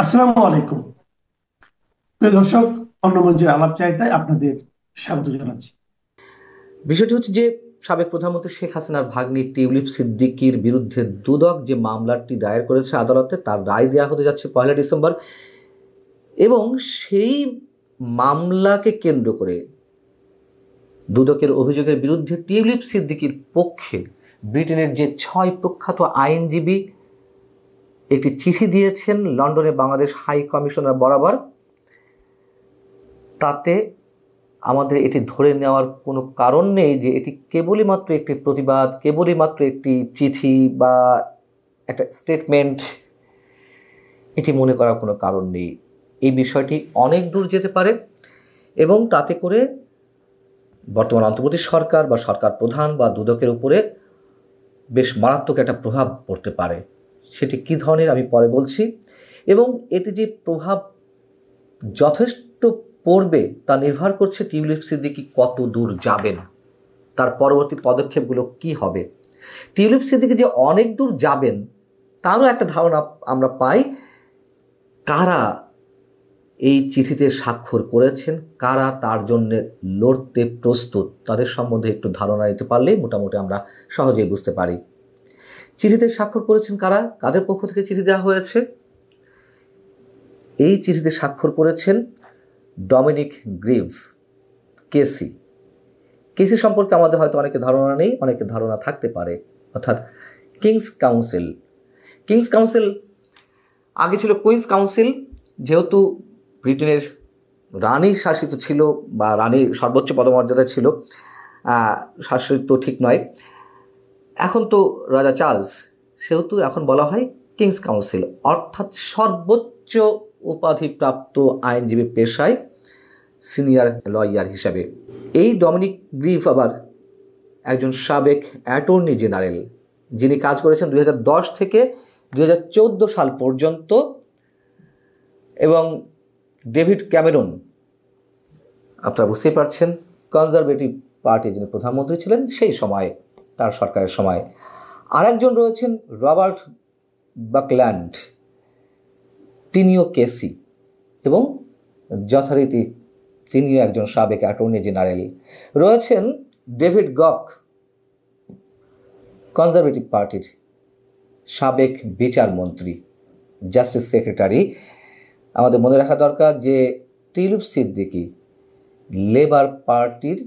আসসালামু আলাইকুম। প্রিয় দর্শক, অন্য মঞ্চের আলাপ চাইতায় আপনাদের স্বাগত জানাচ্ছি। বিষয়টি হচ্ছে যে সাবেক প্রধানমন্ত্রী শেখ হাসিনার ভাগ্নি টিউলিপ সিদ্দিকীর বিরুদ্ধে দুদক যে মামলাটি দায়ের করেছে আদালতে, তার রায় দেওয়া হতে যাচ্ছে 1 ডিসেম্বর। এবং সেই মামলাকে কেন্দ্র করে দুদকের অভিযোগের বিরুদ্ধে টিউলিপ সিদ্দিকীর পক্ষে ব্রিটেনের যে 6 প্রখ্যাত আইনজীবী একটি চিঠি দিয়েছেন লন্ডনে বাংলাদেশ হাই কমিশনার বরাবর। তাতে আমাদের এটি ধরে নেওয়ার কোনো কারণ নেই যে এটি কেবলই মাত্র একটি প্রতিবাদ, কেবলই মাত্র একটি চিঠি বা একটা স্টেটমেন্ট। এটি মনে করার কোনো কারণ নেই। এই বিষয়টি অনেক দূর যেতে পারে এবং তাতে করে বর্তমান অন্তর্বর্তী সরকার বা সরকার প্রধান বা দুদকের উপরে বেশ মারাত্মক একটা প্রভাব পড়তে পারে। সেটি কী ধরনের আমি পরে বলছি। এবং এটি যে প্রভাব যথেষ্ট পড়বে তা নির্ভর করছে টিউলিপ সিদ্দিকী কত দূর যাবেন, তার পরবর্তী পদক্ষেপগুলো কি হবে। টিউলিপ সিদ্দিকী যে অনেক দূর যাবেন তারও একটা ধারণা আমরা পাই। কারা এই চিঠিতে স্বাক্ষর করেছেন, কারা তার জন্য লড়তে প্রস্তুত, তাদের সম্বন্ধে একটু ধারণা নিতে পারলেই মোটামুটি আমরা সহজেই বুঝতে পারি। চিঠিতে স্বাক্ষর করেছেন কারা, কাদের পক্ষ থেকে চিঠি দেওয়া হয়েছে। এই চিঠিতে স্বাক্ষর করেছেন ডমিনিক গ্রিভ, কেসি। কেসি সম্পর্কে আমাদের হয়তো অনেকের ধারণা নেই, অনেকের ধারণা থাকতে পারে। অর্থাৎ কিংস কাউন্সিল। কিংস কাউন্সিল আগে ছিল কুইন্স কাউন্সিল, যেহেতু ব্রিটেনের রানী শাসিত ছিল বা রানীর সর্বোচ্চ পদমর্যাদা ছিল, শাসিত ঠিক নয়, এখন তো রাজা চার্লস, সেহেতু এখন বলা হয় কিংস কাউন্সিল, অর্থাৎ সর্বোচ্চ উপাধিপ্রাপ্ত আইনজীবী পেশায় সিনিয়র লয়ার হিসাবে। এই ডমিনিক গ্রিভ আবার একজন সাবেক অ্যাটর্নি জেনারেল, যিনি কাজ করেছেন 2010 থেকে 2014 সাল পর্যন্ত। এবং ডেভিড ক্যামেরন, আপনারা বুঝতেই পারছেন, কনজারভেটিভ পার্টি যিনি প্রধানমন্ত্রী ছিলেন সেই সময়, তার সরকারের সময়। আরেকজন রয়েছেন রবার্ট বাকল্যান্ড, তিনিও কেসি এবং যথারীতি তিনিও একজন সাবেক অ্যাটর্নি জেনারেল। রয়েছেন ডেভিড গক, কনজারভেটিভ পার্টির সাবেক বিচারমন্ত্রী, জাস্টিস সেক্রেটারি। আমাদের মনে রাখা দরকার যে টিউলিপ সিদ্দিকী লেবার পার্টির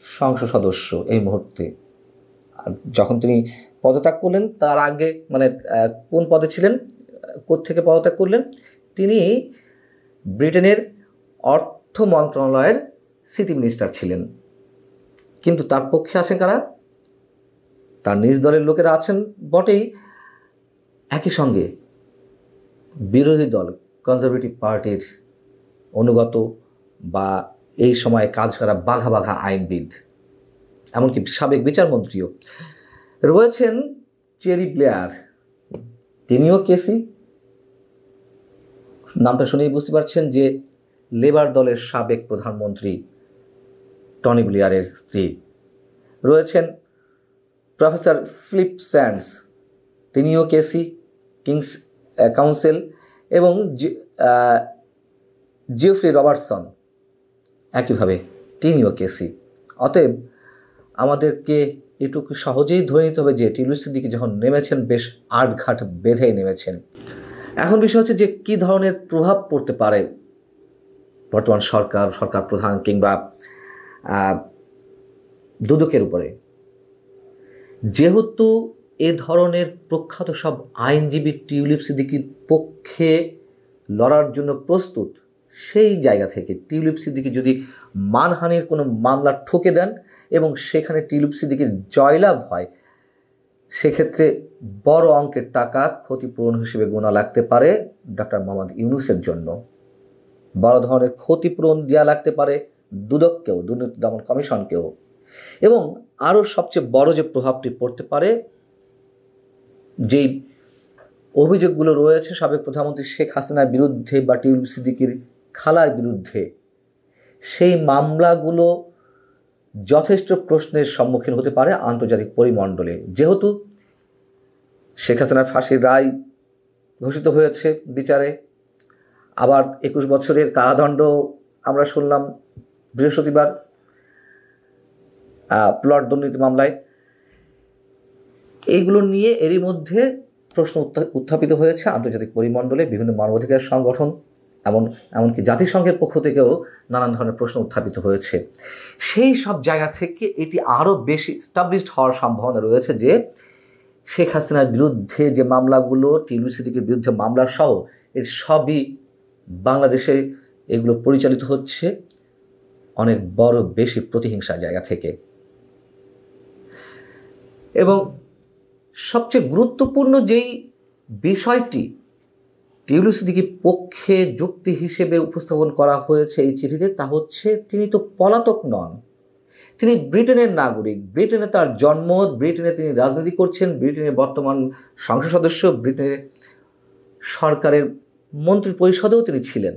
সংসদ সদস্য এই মুহূর্তে। আর যখন তিনি পদত্যাগ করলেন তার আগে, মানে কোন পদে ছিলেন, কোত্থেকে পদত্যাগ করলেন, তিনি ব্রিটেনের অর্থ মন্ত্রণালয়ের সিটি মিনিস্টার ছিলেন। কিন্তু তার পক্ষে আছেন কারা, তার নিজ দলের লোকেরা আছেন বটেই, একই সঙ্গে বিরোধী দল কনজারভেটিভ পার্টির অনুগত বা এই সময়ে কাজ করা বাঘা বাঘা আইনবিদ, এমনকি সাবেক বিচারমন্ত্রীও রয়েছেন। চেরি ব্লেয়ার, তিনিও কেসি, নামটা শুনেই বুঝতে পারছেন যে লেবার দলের সাবেক প্রধানমন্ত্রী টনি ব্লেয়ারের স্ত্রী। রয়েছেন প্রফেসর ফিলিপ স্যান্ডস, তিনিও কেসি, কিংস কাউন্সিল। এবং জিওফ্রি রবার্টসন একইভাবে তিনিও কেসি। অতএব আমাদেরকে এটুকু সহজেই ধরে নিতে হবে যে টিউলিপ সিদ্দিকী যখন নেমেছেন বেশ আটঘাট বেঁধেই নেমেছেন। এখন বিষয় হচ্ছে যে কী ধরনের প্রভাব পড়তে পারে বর্তমান সরকার, সরকার প্রধান কিংবা দুদকের উপরে। যেহেতু এ ধরনের প্রখ্যাত সব আইনজীবী টিউলিপ সিদ্দিকীর পক্ষে লড়ার জন্য প্রস্তুত, সেই জায়গা থেকে টিউলিপ সিদ্দিকী যদি মানহানির কোনো মামলা ঠুকে দেন এবং সেখানে টিউলিপ সিদ্দিকীর জয়লাভ হয়, সেক্ষেত্রে বড় অঙ্কের টাকা ক্ষতিপূরণ হিসেবে গোনা লাগতে পারে ডক্টর মোহাম্মদ ইউনূসের জন্য। বড় ধরনের ক্ষতিপূরণ দেওয়া লাগতে পারে দুদককেও, দুর্নীতি দমন কমিশনকেও। এবং আরও সবচেয়ে বড় যে প্রভাবটি পড়তে পারে, যেই অভিযোগগুলো রয়েছে সাবেক প্রধানমন্ত্রী শেখ হাসিনার বিরুদ্ধে বা টিউলিপ সিদ্দিকীর খালার বিরুদ্ধে, সেই মামলাগুলো যথেষ্ট প্রশ্নের সম্মুখীন হতে পারে আন্তর্জাতিক পরিমণ্ডলে। যেহেতু শেখ হাসিনার ফাঁসির রায় ঘোষিত হয়েছে বিচারে, আবার 21 বছরের কারাদণ্ড আমরা শুনলাম বৃহস্পতিবার প্লট দুর্নীতি মামলায়। এইগুলো নিয়ে এরই মধ্যে প্রশ্ন উত্থাপিত হয়েছে আন্তর্জাতিক পরিমণ্ডলে, বিভিন্ন মানবাধিকার সংগঠন এমনকি জাতিসংঘের পক্ষ থেকেও নানান ধরনের প্রশ্ন উত্থাপিত হয়েছে। সেই সব জায়গা থেকে এটি আরও বেশি এস্টাবলিশড হওয়ার সম্ভাবনা রয়েছে যে শেখ হাসিনার বিরুদ্ধে যে মামলাগুলো, টিউলিপ সিদ্দিকীর বিরুদ্ধে মামলা সহ এর সবই বাংলাদেশে এগুলো পরিচালিত হচ্ছে অনেক বড় বেশি প্রতিহিংসার জায়গা থেকে। এবং সবচেয়ে গুরুত্বপূর্ণ যেই বিষয়টি টিউলিপ সিদ্দিকীর পক্ষে যুক্তি হিসেবে উপস্থাপন করা হয়েছে এই চিঠিতে, তা হচ্ছে তিনি তো পলাতক নন, তিনি ব্রিটেনের নাগরিক, ব্রিটেনে তার জন্ম, ব্রিটেনে তিনি রাজনীতি করছেন, ব্রিটেনের বর্তমান সংসদ সদস্য, ব্রিটেনের সরকারের মন্ত্রী পরিষদেও তিনি ছিলেন।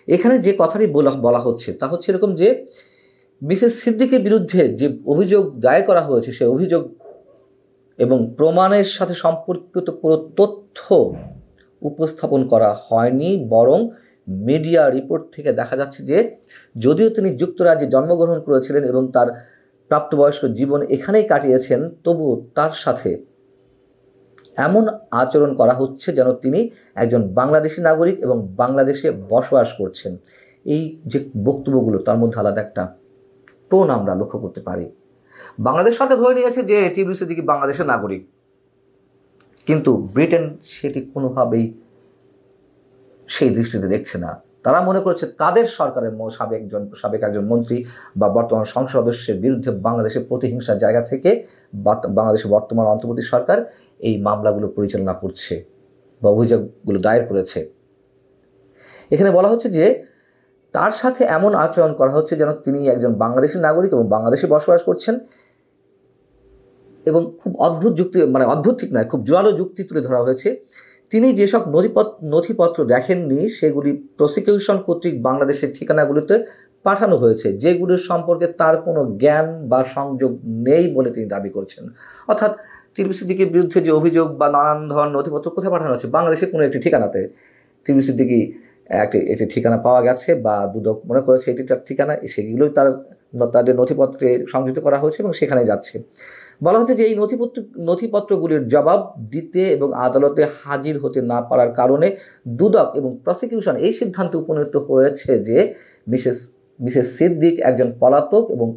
এখানে যে কথাটি বলা হচ্ছে তা হচ্ছে এরকম যে মিসেস সিদ্দিকীর বিরুদ্ধে যে অভিযোগ দায়ের করা হয়েছে সে অভিযোগ এবং প্রমাণের সাথে সম্পর্কিত কোনো তথ্য উপস্থাপন করা হয়নি, বরং মিডিয়া রিপোর্ট থেকে দেখা যাচ্ছে যে যদিও তিনি যুক্তরাজ্যে জন্মগ্রহণ করেছিলেন এবং তার প্রাপ্তবয়স্ক জীবন এখানেই কাটিয়েছেন, তবু তার সাথে এমন আচরণ করা হচ্ছে যেন তিনি একজন বাংলাদেশি নাগরিক এবং বাংলাদেশে বসবাস করছেন। এই যে বক্তব্যগুলো, তার মধ্যে আলাদা একটা টোন আমরা লক্ষ্য করতে পারি। বাংলাদেশ সরকার ধরে নিয়েছে যে টিউলিপ সিদ্দিকী বাংলাদেশের নাগরিক, কিন্তু ব্রিটেন সেটি কোনোভাবেই সেই দৃষ্টিতে দেখছে না। তারা মনে করছে তাদের সরকারের সাবেক একজন মন্ত্রী বা বর্তমান সংসদ সদস্যের বিরুদ্ধে বাংলাদেশের প্রতিহিংসার জায়গা থেকে বাংলাদেশের বর্তমান অন্তর্বর্তী সরকার এই মামলাগুলো পরিচালনা করছে বা অভিযোগগুলো দায়ের করেছে। এখানে বলা হচ্ছে যে তার সাথে এমন আচরণ করা হচ্ছে যেন তিনি একজন বাংলাদেশি নাগরিক এবং বাংলাদেশে বসবাস করছেন। এবং খুব অদ্ভুত যুক্তি, মানে অদ্ভুত ঠিক নয়, খুব জোরালো যুক্তি তুলে ধরা হয়েছে। তিনি যেসব নথিপত্র দেখেননি সেগুলি প্রসিকিউশন কর্তৃক বাংলাদেশের ঠিকানাগুলিতে পাঠানো হয়েছে, যেগুলির সম্পর্কে তার কোনো জ্ঞান বা সংযোগ নেই বলে তিনি দাবি করছেন। অর্থাৎ টিউলিপ সিদ্দিকীর বিরুদ্ধে যে অভিযোগ বা নানান ধরনের নথিপত্র কোথায় পাঠানো হচ্ছে, বাংলাদেশের কোনো একটি ঠিকানাতে টিউলিপ সিদ্দিকী একটি ঠিকানা পাওয়া গেছে বা দুদক মনে করেছে এটি তার ঠিকানা, সেগুলোই তাদের নথিপত্রে সংযুক্ত করা হয়েছে এবং সেখানে যাচ্ছে। বলা হচ্ছে যে এই নথিপত্রগুলির জবাব দিতে এবং আদালতে হাজির হতে না পারার কারণে দুদক এবং প্রসিকিউশন এই সিদ্ধান্তে উপনীত হয়েছে যে মিসেস সিদ্দিক একজন পলাতক এবং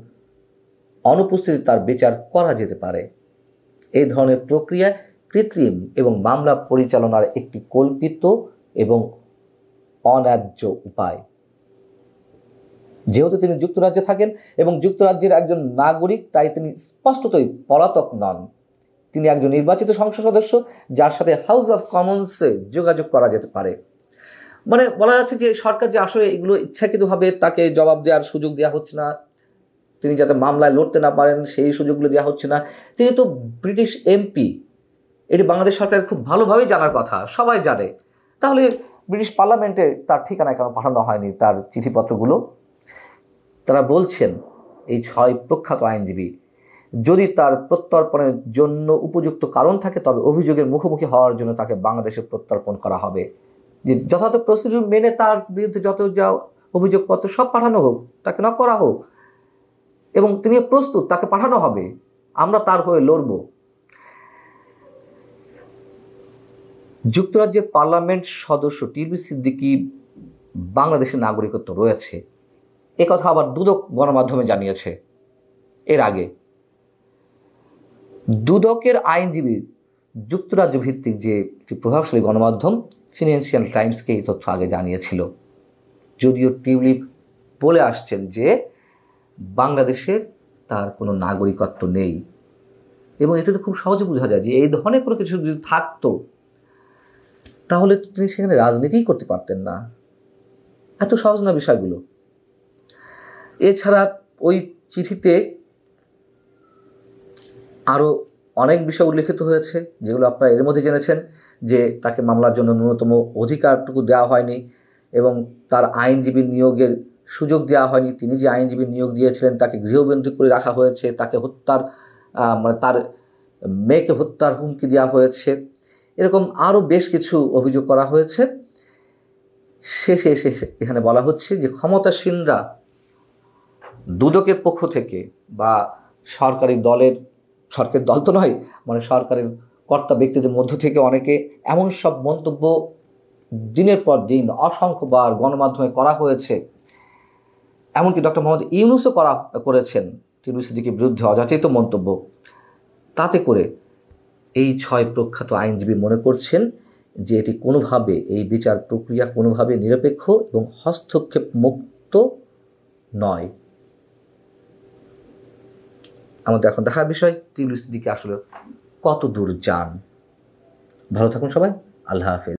অনুপস্থিতি তার বিচার করা যেতে পারে। এই ধরনের প্রক্রিয়া কৃত্রিম এবং মামলা পরিচালনার একটি কল্পিত এবং অন্যায্য উপায়। যেহেতু তিনি যুক্তরাজ্যে থাকেন এবং যুক্তরাজ্যের একজন নাগরিক, তাই তিনি স্পষ্টতই পলাতক নন। তিনি একজন নির্বাচিত সংসদ সদস্য যার সাথে হাউস অফ কমন্সে যোগাযোগ করা যেতে পারে। মানে বলা যাচ্ছে যে সরকার যে আসলে এগুলো ইচ্ছাকৃতভাবে তাকে জবাব দেওয়ার সুযোগ দেওয়া হচ্ছে না, তিনি যাতে মামলায় লড়তে না পারেন সেই সুযোগগুলো দেওয়া হচ্ছে না। তিনি তো ব্রিটিশ এমপি, এটি বাংলাদেশ সরকারের খুব ভালোভাবেই জানার কথা, সবাই জানে। তাহলে ব্রিটিশ পার্লামেন্টে তার ঠিকানায় কেন পাঠানো হয়নি তার চিঠিপত্রগুলো? তারা বলছেন, এই 6 প্রখ্যাত আইনজীবী, যদি তার প্রত্যর্পণের জন্য উপযুক্ত কারণ থাকে তবে অভিযোগের মুখোমুখি হওয়ার জন্য তাকে বাংলাদেশে প্রত্যর্পণ করা হবে। যে যথাযথ প্রসিডিউর মেনে তার বিরুদ্ধে যত যা অভিযোগপত্র সব পাঠানো হোক, তাকে নক করা হোক এবং তিনি প্রস্তুত, তাকে পাঠানো হবে, আমরা তার হয়ে লড়ব। যুক্তরাজ্যের পার্লামেন্ট সদস্য টিউলিপ সিদ্দিকী বাংলাদেশের নাগরিকত্ব রয়েছে, একথা আবার দুদক গণমাধ্যমে জানিয়েছে। এর আগে দুদকের আইনজীবী যুক্তরাজ্য ভিত্তিক যে একটি প্রভাবশালী গণমাধ্যম ফিনান্সিয়াল টাইমসকে এই তথ্য আগে জানিয়েছিল। যদিও টিউলিপ বলে আসছেন যে বাংলাদেশে তার কোনো নাগরিকত্ব নেই, এবং এটা তো খুব সহজে বোঝা যায় যে এই ধরনের কোনো কিছু যদি থাকতো তাহলে তিনি সেখানে রাজনীতিই করতে পারতেন না। এত সহজ না বিষয়গুলো। এছাড়া ওই চিঠিতে আরও অনেক বিষয় উল্লেখিত হয়েছে যেগুলো আপনারা এর মধ্যে জেনেছেন, যে তাকে মামলার জন্য ন্যূনতম অধিকারটুকু দেওয়া হয়নি এবং তার আইনজীবী নিয়োগের সুযোগ দেওয়া হয়নি। তিনি যে আইনজীবী নিয়োগ দিয়েছিলেন তাকে গৃহবন্দী করে রাখা হয়েছে, তাকে হত্যার তার মেয়েকে হত্যার হুমকি দেওয়া হয়েছে, এরকম আরও বেশ কিছু অভিযোগ করা হয়েছে। শেষে এসে এখানে বলা হচ্ছে যে ক্ষমতাসীনরা দুদকের পক্ষ থেকে বা সরকারি দল তো নয়, মানে সরকারের কর্তা ব্যক্তিদের মধ্য থেকে অনেকে এমন সব মন্তব্য দিনের পর দিন অসংখ্যবার গণমাধ্যমে করা হয়েছে, এমনকি ডক্টর মোহাম্মদ ইউনূসও করেছেন টিউলিপ সিদ্দিকীর বিরুদ্ধে অযাচিত মন্তব্য। তাতে করে এই 6 প্রখ্যাত আইনজীবী মনে করছেন যে এটি কোনোভাবে, এই বিচার প্রক্রিয়া কোনোভাবে নিরপেক্ষ এবং হস্তক্ষেপ মুক্ত নয়। আমাদের এখন দেখার বিষয় টিউলিপ সিদ্দিকী আসলে কত দূর যান। ভালো থাকুন সবাই, আল্লাহ হাফেজ।